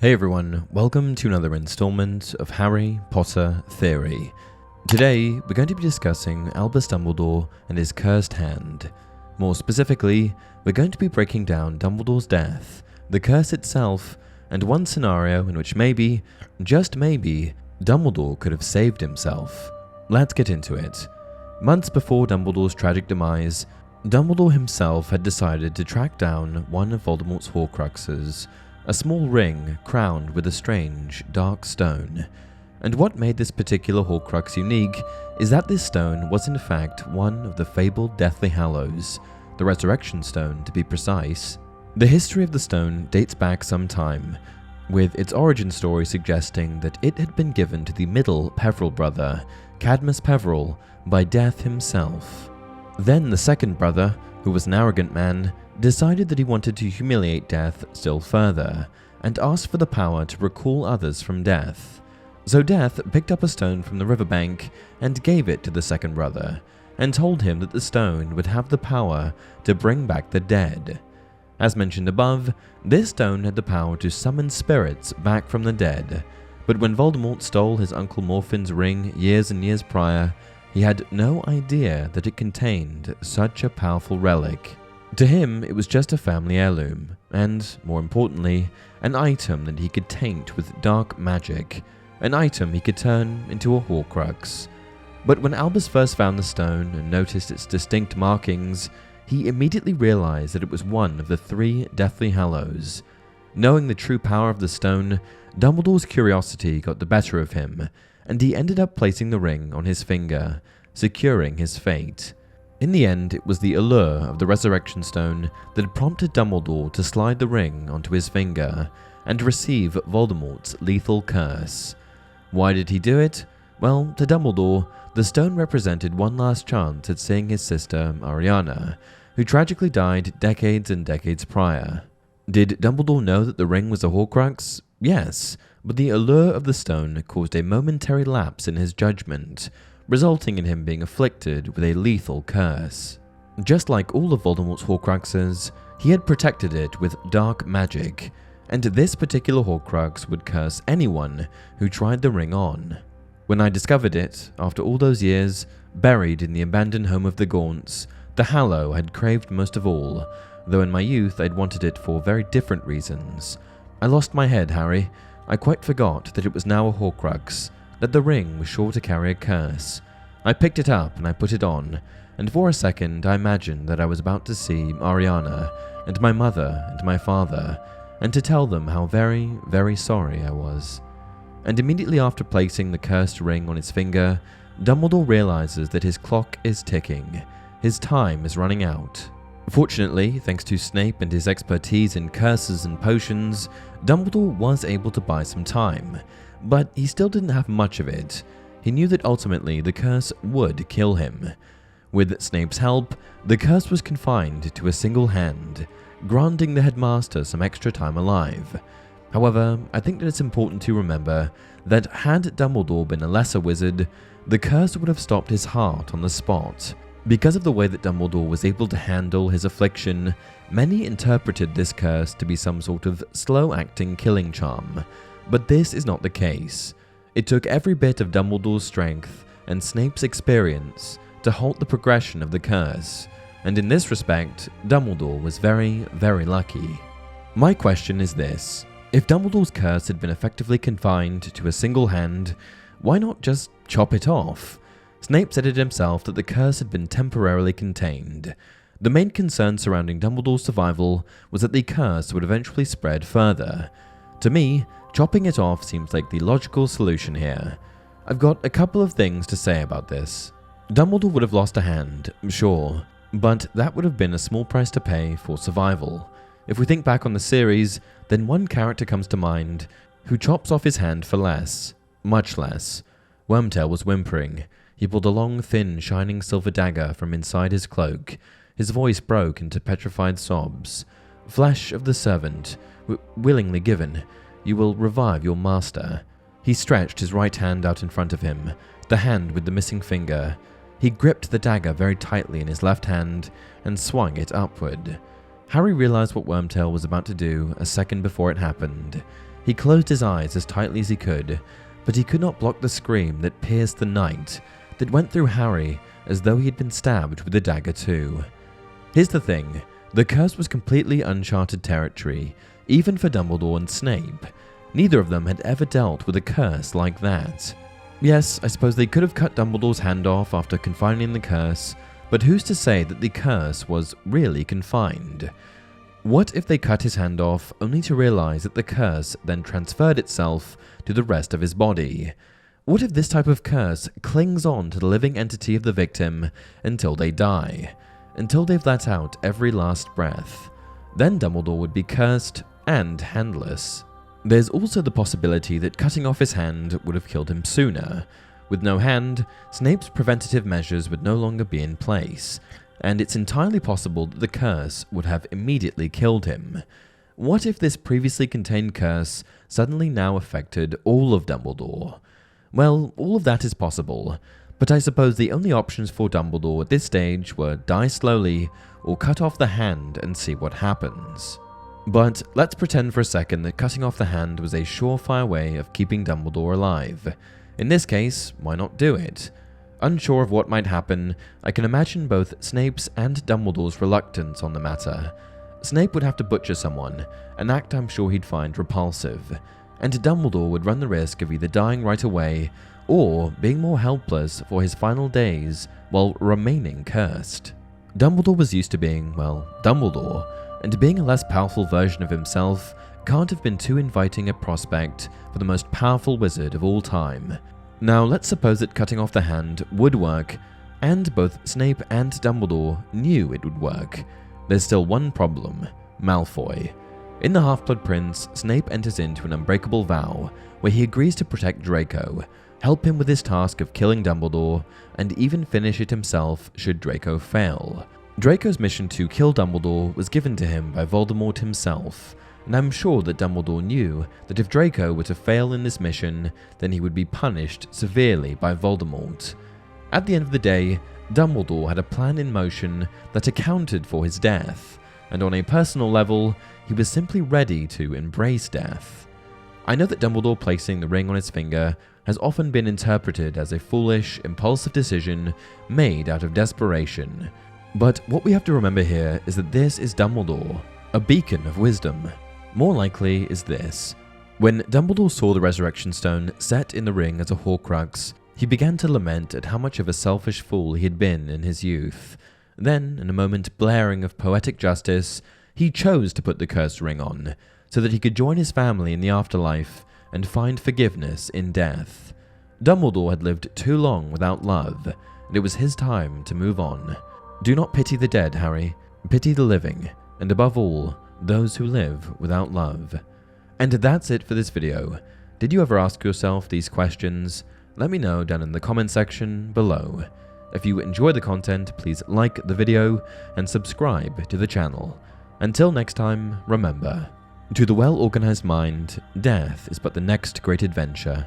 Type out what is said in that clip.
Hey everyone, welcome to another installment of Harry Potter Theory. Today, we're going to be discussing Albus Dumbledore and his cursed hand. More specifically, we're going to be breaking down Dumbledore's death, the curse itself, and one scenario in which maybe, just maybe, Dumbledore could have saved himself. Let's get into it. Months before Dumbledore's tragic demise, Dumbledore himself had decided to track down one of Voldemort's horcruxes, a small ring crowned with a strange, dark stone. And what made this particular horcrux unique is that this stone was in fact one of the fabled Deathly Hallows, the resurrection stone to be precise. The history of the stone dates back some time, with its origin story suggesting that it had been given to the middle Peverell brother, Cadmus Peverell, by Death himself. Then the second brother, who was an arrogant man, decided that he wanted to humiliate Death still further, and asked for the power to recall others from death. So Death picked up a stone from the riverbank and gave it to the second brother, and told him that the stone would have the power to bring back the dead. As mentioned above, this stone had the power to summon spirits back from the dead, but when Voldemort stole his Uncle Morfin's ring years and years prior, he had no idea that it contained such a powerful relic. To him, it was just a family heirloom, and, more importantly, an item that he could taint with dark magic, an item he could turn into a horcrux. But when Albus first found the stone and noticed its distinct markings, he immediately realized that it was one of the 3 Deathly Hallows. Knowing the true power of the stone, Dumbledore's curiosity got the better of him, and he ended up placing the ring on his finger, securing his fate. In the end, it was the allure of the resurrection stone that prompted Dumbledore to slide the ring onto his finger and receive Voldemort's lethal curse. Why did he do it? Well, to Dumbledore, the stone represented one last chance at seeing his sister, Ariana, who tragically died decades and decades prior. Did Dumbledore know that the ring was a horcrux? Yes, but the allure of the stone caused a momentary lapse in his judgment, resulting in him being afflicted with a lethal curse. Just like all of Voldemort's horcruxes, he had protected it with dark magic, and this particular horcrux would curse anyone who tried the ring on. When I discovered it, after all those years, buried in the abandoned home of the Gaunts, the Hallow I'd craved most of all, though in my youth I'd wanted it for very different reasons. I lost my head, Harry. I quite forgot that it was now a horcrux, that the ring was sure to carry a curse. I picked it up and I put it on, and for a second I imagined that I was about to see Ariana and my mother and my father, and to tell them how very, very sorry I was. And immediately after placing the cursed ring on his finger, Dumbledore realizes that his clock is ticking. His time is running out. Fortunately, thanks to Snape and his expertise in curses and potions, Dumbledore was able to buy some time, but he still didn't have much of it. He knew that ultimately the curse would kill him. With Snape's help, the curse was confined to a single hand, granting the headmaster some extra time alive. However, I think that it's important to remember that had Dumbledore been a lesser wizard, the curse would have stopped his heart on the spot. Because of the way that Dumbledore was able to handle his affliction, many interpreted this curse to be some sort of slow-acting killing charm. But this is not the case. It took every bit of Dumbledore's strength and Snape's experience to halt the progression of the curse, and in this respect, Dumbledore was very, very lucky. My question is this: if Dumbledore's curse had been effectively confined to a single hand, why not just chop it off? Snape said it himself that the curse had been temporarily contained. The main concern surrounding Dumbledore's survival was that the curse would eventually spread further. To me, chopping it off seems like the logical solution here. I've got a couple of things to say about this. Dumbledore would have lost a hand, sure, but that would have been a small price to pay for survival. If we think back on the series, then one character comes to mind who chops off his hand for less, much less. Wormtail was whimpering. He pulled a long, thin, shining silver dagger from inside his cloak. His voice broke into petrified sobs. "Flesh of the servant, willingly given. You will revive your master." He stretched his right hand out in front of him, the hand with the missing finger. He gripped the dagger very tightly in his left hand and swung it upward. Harry realized what Wormtail was about to do a second before it happened. He closed his eyes as tightly as he could, but he could not block the scream that pierced the night, that went through Harry as though he had been stabbed with a dagger too. Here's the thing, the curse was completely uncharted territory, even for Dumbledore and Snape. Neither of them had ever dealt with a curse like that. Yes, I suppose they could have cut Dumbledore's hand off after confining the curse, but who's to say that the curse was really confined? What if they cut his hand off only to realize that the curse then transferred itself to the rest of his body? What if this type of curse clings on to the living entity of the victim until they die, until they've let out every last breath? Then Dumbledore would be cursed and handless. There's also the possibility that cutting off his hand would have killed him sooner. With no hand, Snape's preventative measures would no longer be in place, and it's entirely possible that the curse would have immediately killed him. What if this previously contained curse suddenly now affected all of Dumbledore? Well, all of that is possible, but I suppose the only options for Dumbledore at this stage were die slowly or cut off the hand and see what happens. But let's pretend for a second that cutting off the hand was a surefire way of keeping Dumbledore alive. In this case, why not do it? Unsure of what might happen, I can imagine both Snape's and Dumbledore's reluctance on the matter. Snape would have to butcher someone, an act I'm sure he'd find repulsive, and Dumbledore would run the risk of either dying right away or being more helpless for his final days while remaining cursed. Dumbledore was used to being, well, Dumbledore, and being a less powerful version of himself can't have been too inviting a prospect for the most powerful wizard of all time. Now let's suppose that cutting off the hand would work, and both Snape and Dumbledore knew it would work. There's still one problem: Malfoy. In The Half-Blood Prince, Snape enters into an unbreakable vow where he agrees to protect Draco, help him with his task of killing Dumbledore, and even finish it himself should Draco fail. Draco's mission to kill Dumbledore was given to him by Voldemort himself, and I'm sure that Dumbledore knew that if Draco were to fail in this mission, then he would be punished severely by Voldemort. At the end of the day, Dumbledore had a plan in motion that accounted for his death, and on a personal level, he was simply ready to embrace death. I know that Dumbledore placing the ring on his finger has often been interpreted as a foolish, impulsive decision made out of desperation, but what we have to remember here is that this is Dumbledore, a beacon of wisdom. More likely is this: when Dumbledore saw the Resurrection Stone set in the ring as a Horcrux, he began to lament at how much of a selfish fool he had been in his youth. Then, in a moment blaring of poetic justice, he chose to put the cursed ring on, so that he could join his family in the afterlife and find forgiveness in death. Dumbledore had lived too long without love, and it was his time to move on. Do not pity the dead, Harry. Pity the living, and above all, those who live without love. And that's it for this video. Did you ever ask yourself these questions? Let me know down in the comment section below. If you enjoy the content, please like the video and subscribe to the channel. Until next time, remember, to the well-organized mind, death is but the next great adventure.